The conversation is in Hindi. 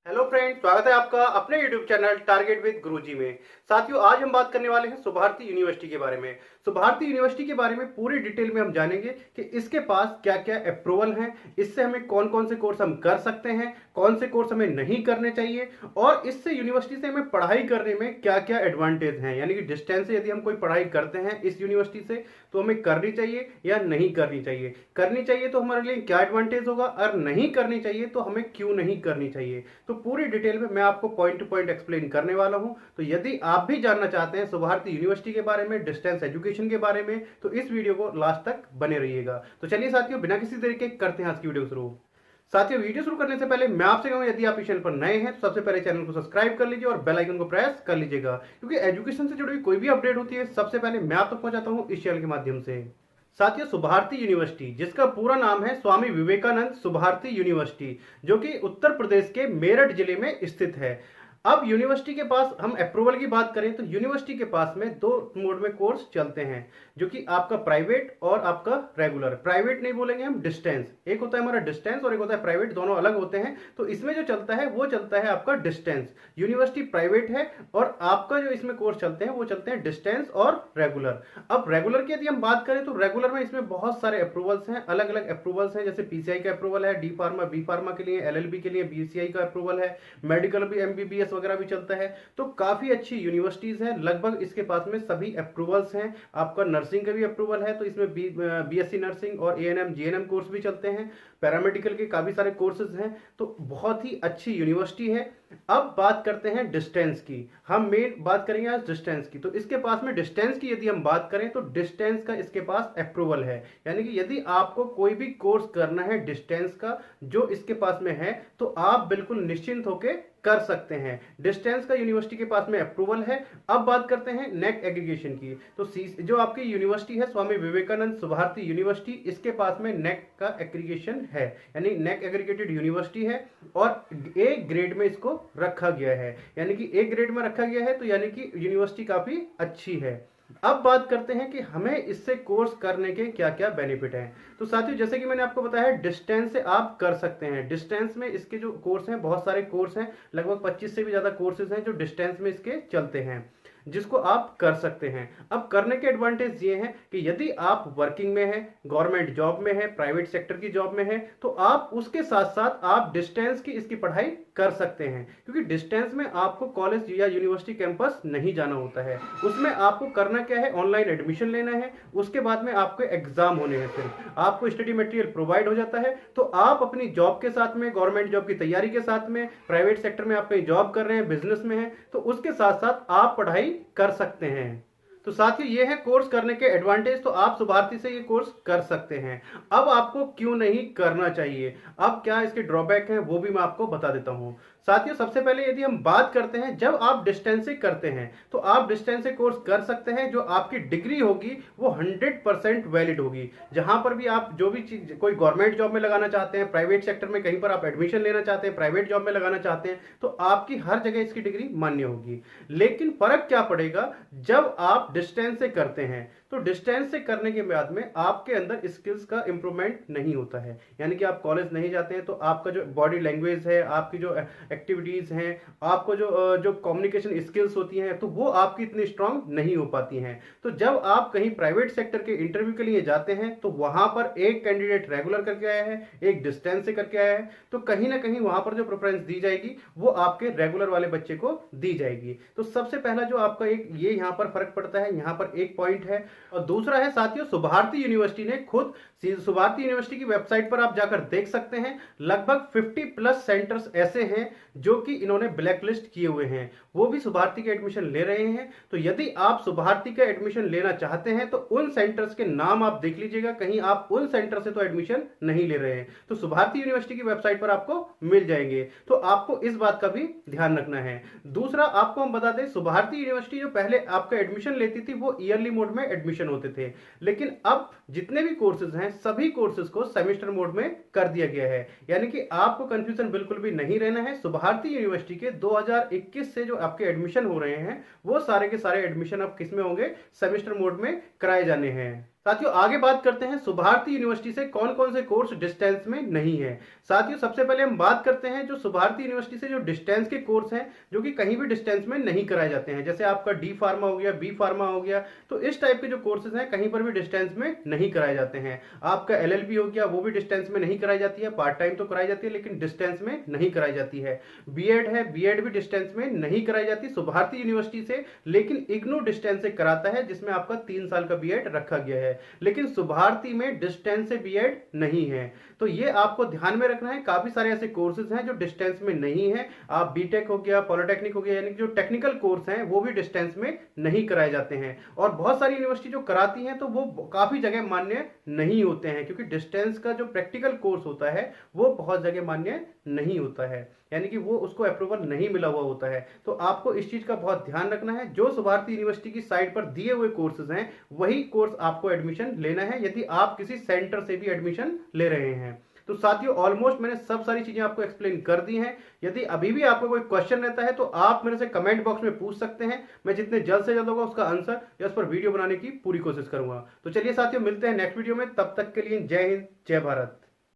हेलो फ्रेंड, स्वागत है आपका अपने यूट्यूब चैनल टारगेट विद गुरुजी में। साथियों, आज हम बात करने वाले हैं सुभारती यूनिवर्सिटी के बारे में। सुभारती यूनिवर्सिटी के बारे में पूरी डिटेल में हम जानेंगे कि इसके पास क्या क्या अप्रूवल हैं, इससे हमें कौन कौन से कोर्स हम कर सकते हैं, कौन से कोर्स हमें नहीं करने चाहिए, और इससे यूनिवर्सिटी से हमें पढ़ाई करने में क्या क्या एडवांटेज हैं। यानी कि डिस्टेंस से यदि हम कोई पढ़ाई करते हैं इस यूनिवर्सिटी से तो हमें करनी चाहिए या नहीं करनी चाहिए, करनी चाहिए तो हमारे लिए क्या एडवांटेज होगा, और नहीं करनी चाहिए तो हमें क्यों नहीं करनी चाहिए। तो पूरी डिटेल में मैं आपको पॉइंट टू पॉइंट एक्सप्लेन करने वाला हूं। तो यदि आप भी जानना चाहते हैं सुभारती यूनिवर्सिटी के बारे में, डिस्टेंस एजुकेशन के बारे में, तो इस वीडियो को लास्ट तक बने रहिएगा। तो चलिए साथियों, बिना किसी तरीके करते हैं आज की वीडियो शुरू। साथियों, वीडियो शुरू करने से पहले मैं आपसे कहूंगा, यदि आप इस चैनल पर नए हैं तो सबसे पहले चैनल को सब्सक्राइब कर लीजिए और बेल आइकन को प्रेस कर लीजिएगा, क्योंकि एजुकेशन से जुड़ी हुई कोई भी अपडेट होती है सबसे पहले मैं आप तक पहुंचाता हूं इस चैनल के माध्यम से। साथियों, सुभारती यूनिवर्सिटी, जिसका पूरा नाम है स्वामी विवेकानंद सुभारती यूनिवर्सिटी, जो कि उत्तर प्रदेश के मेरठ जिले में स्थित है। अब यूनिवर्सिटी के पास हम अप्रूवल की बात करें तो यूनिवर्सिटी के पास में दो मोड में कोर्स चलते हैं, जो कि आपका प्राइवेट और आपका रेगुलर। प्राइवेट नहीं बोलेंगे हम, डिस्टेंस। एक होता है हमारा डिस्टेंस और एक होता है प्राइवेट, दोनों अलग होते हैं। तो इसमें जो चलता है वो चलता है आपका डिस्टेंस। यूनिवर्सिटी प्राइवेट है और आपका जो इसमें कोर्स चलते हैं वो चलते हैं डिस्टेंस और रेगुलर। अब रेगुलर की यदि हम बात करें तो रेगुलर में इसमें बहुत सारे अप्रूवल्स हैं, अलग अलग अप्रूवल्स हैं। जैसे पीसीआई का अप्रूवल है, डी फार्मा, बी फार्मा के लिए, एलएलबी के लिए बीसीआई का अप्रूवल है, मेडिकल भी, एमबीबीएस वगैरह भी चलता है। तो काफी अच्छी यूनिवर्सिटीज हैं, लगभग इसके पास में सभी अप्रूवल्स हैं। आपका नर्सिंग का भी अप्रूवल है, तो इसमें बीएससी नर्सिंग और एएनएम जीएनएम कोर्स भी चलते हैं। पैरामेडिकल के काफी सारे कोर्सेज हैं, तो बहुत ही अच्छी यूनिवर्सिटी है। अब बात करते हैं डिस्टेंस की। हम मेन बात करेंगे आज डिस्टेंस की। तो इसके पास में डिस्टेंस की यदि हम बात करें तो डिस्टेंस का इसके पास अप्रूवल है। यानी कि यदि आपको कोई भी कोर्स करना है डिस्टेंस का जो इसके पास में है, तो आप बिल्कुल निश्चिंत होकर कर सकते हैं। डिस्टेंस का यूनिवर्सिटी के पास में अप्रूवल है। अब बात करते हैं नेक एग्रीगेशन की। तो जो आपकी यूनिवर्सिटी है स्वामी विवेकानंद सुभारती यूनिवर्सिटी, इसके पास में नेक का एग्रीगेशन है, यानी नेक एग्रीगेटेड यूनिवर्सिटी है और ए ग्रेड में इसको रखा गया है। यानी कि ए ग्रेड में रखा गया है, तो यानी कि यूनिवर्सिटी काफी अच्छी है। अब बात करते हैं कि हमें इससे कोर्स करने के क्या क्या बेनिफिट हैं। तो साथियों, जैसे कि मैंने आपको बताया डिस्टेंस से आप कर सकते हैं। डिस्टेंस में इसके जो कोर्स हैं, बहुत सारे कोर्स हैं, लगभग 25 से भी ज्यादा कोर्सेज हैं जो डिस्टेंस में इसके चलते हैं, जिसको आप कर सकते हैं। अब करने के एडवांटेज ये हैं कि यदि आप वर्किंग में हैं, गवर्नमेंट जॉब में है, प्राइवेट सेक्टर की जॉब में है, तो आप उसके साथ साथ आप डिस्टेंस की इसकी पढ़ाई कर सकते हैं। क्योंकि डिस्टेंस में आपको कॉलेज या यूनिवर्सिटी कैंपस नहीं जाना होता है। उसमें आपको करना क्या है, ऑनलाइन एडमिशन लेना है, उसके बाद में आपको एग्जाम होने हैं, फिर आपको स्टडी मटेरियल प्रोवाइड हो जाता है। तो आप अपनी जॉब के साथ में, गवर्नमेंट जॉब की तैयारी के साथ में, प्राइवेट सेक्टर में आप कहीं जॉब कर रहे हैं, बिजनेस में है, तो उसके साथ साथ आप पढ़ाई कर सकते हैं। तो साथियों, ये है कोर्स करने के एडवांटेज। तो आप सुभारती से ये कोर्स कर सकते हैं। अब आपको क्यों नहीं करना चाहिए, अब क्या इसके ड्रॉबैक हैं, वो भी मैं आपको बता देता हूं। साथियों, सबसे पहले यदि हम बात करते हैं, जब आप डिस्टेंस से करते हैं तो आप डिस्टेंस से कोर्स कर सकते हैं। जो आपकी डिग्री होगी वो 100% वैलिड होगी। जहां पर भी आप जो भी चीज, कोई गवर्नमेंट जॉब में लगाना चाहते हैं, प्राइवेट सेक्टर में कहीं पर आप एडमिशन लेना चाहते हैं, प्राइवेट जॉब में लगाना चाहते हैं, तो आपकी हर जगह इसकी डिग्री मान्य होगी। लेकिन फर्क क्या पड़ेगा जब आप डिस्टेंस से करते हैं। तो डिस्टेंस से करने के बाद में आपके अंदर स्किल्स का इंप्रूवमेंट नहीं होता है। यानी कि आप कॉलेज नहीं जाते हैं तो आपका जो बॉडी लैंग्वेज है, आपकी जो एक्टिविटीज हैं, आपको जो कम्युनिकेशन स्किल्स होती हैं, तो वो आपकी इतनी स्ट्रांग नहीं हो पाती हैं। तो जब आप कहीं प्राइवेट सेक्टर के इंटरव्यू के लिए जाते हैं तो वहां पर एक कैंडिडेट रेगुलर करके आया है, एक डिस्टेंस से करके आया है, तो कहीं ना कहीं वहां पर जो प्रेफरेंस दी जाएगी वो आपके रेगुलर वाले बच्चे को दी जाएगी। तो सबसे पहला जो आपका एक ये यहां पर फर्क पड़ता है, यहां पर एक पॉइंट है। और दूसरा है साथियों, सुभारती यूनिवर्सिटी ने खुद, सुभारती यूनिवर्सिटी की वेबसाइट पर आप जाकर देख सकते हैं, लगभग 50+ सेंटर्स ऐसे हैं जो कि इन्होंने ब्लैक लिस्ट किए हुए हैं, वो भी सुभारती के एडमिशन ले रहे हैं। तो यदि आप सुभारती का एडमिशन लेना चाहते हैं तो उन सेंटर्स के नाम आप देख लीजिएगा, कहीं आप उन सेंटर से तो एडमिशन नहीं ले रहे हैं, तो सुभारती यूनिवर्सिटी की वेबसाइट पर आपको मिल जाएंगे। तो आपको इस बात का भी ध्यान रखना है। दूसरा, आपको हम बता दें, सुभारती यूनिवर्सिटी जो पहले आपका एडमिशन लेती थी वो ईयरली मोड में एडमिशन होते थे, लेकिन अब जितने भी कोर्सेज हैं सभी कोर्सेज को सेमेस्टर मोड में कर दिया गया है। यानी कि आपको कंफ्यूजन बिल्कुल भी नहीं रहना है। सुभारती यूनिवर्सिटी के 2021 से जो आपके एडमिशन हो रहे हैं वो सारे के सारे एडमिशन अब किस में होंगे, सेमेस्टर मोड में कराए जाने हैं। साथियों आगे बात करते हैं सुभारती यूनिवर्सिटी से कौन कौन से कोर्स डिस्टेंस में नहीं है। साथियों सबसे पहले हम बात करते हैं जो सुभारती यूनिवर्सिटी से जो डिस्टेंस के कोर्स हैं जो कि कहीं भी डिस्टेंस में नहीं कराए जाते हैं, जैसे आपका डी फार्मा हो गया, बी फार्मा हो गया, तो इस टाइप के जो कोर्सेज हैं कहीं पर भी डिस्टेंस में नहीं कराए जाते हैं। आपका एलएलबी हो गया, वो भी डिस्टेंस में नहीं कराई जाती है, पार्ट टाइम तो कराई जाती है लेकिन डिस्टेंस में नहीं कराई जाती है। बीएड है, बीएड भी डिस्टेंस में नहीं कराई जाती सुभारती यूनिवर्सिटी से, लेकिन इग्नू डिस्टेंस से कराता है जिसमें आपका 3 साल का बीएड रखा गया है, लेकिन सुभारती में डिस्टेंस से बीएड नहीं है। तो ये आपको ध्यान में रखना है। काफी सारे ऐसे कोर्सेज हैं जो डिस्टेंस में नहीं है। आप बीटेक हो गया, पॉलिटेक्निक हो गया, यानी जो टेक्निकल कोर्स हैं वो भी डिस्टेंस में नहीं कराए जाते हैं। और बहुत सारी यूनिवर्सिटी जो कराती हैं तो वो काफी जगह मान्य नहीं होते हैं, क्योंकि डिस्टेंस का जो प्रैक्टिकल कोर्स होता है वो बहुत जगह मान्य नहीं होता है, यानी कि वो उसको अप्रूवल नहीं मिला हुआ होता है। तो आपको इस चीज का बहुत ध्यान रखना है। जो सुभारती यूनिवर्सिटी की साइट पर दिए हुए कोर्सेज हैं वही कोर्स आपको एडमिशन लेना है, यदि आप किसी सेंटर से भी एडमिशन ले रहे हैं। तो साथियों ऑलमोस्ट मैंने सब सारी चीजें आपको एक्सप्लेन कर दी हैं। यदि अभी भी आपको कोई क्वेश्चन रहता है तो आप मेरे से कमेंट बॉक्स में पूछ सकते हैं। मैं जितने जल्द से जल्द होगा उसका आंसर या उस पर वीडियो बनाने की पूरी कोशिश करूंगा। तो चलिए साथियों मिलते हैं नेक्स्ट वीडियो में, तब तक के लिए जय हिंद, जय भारत।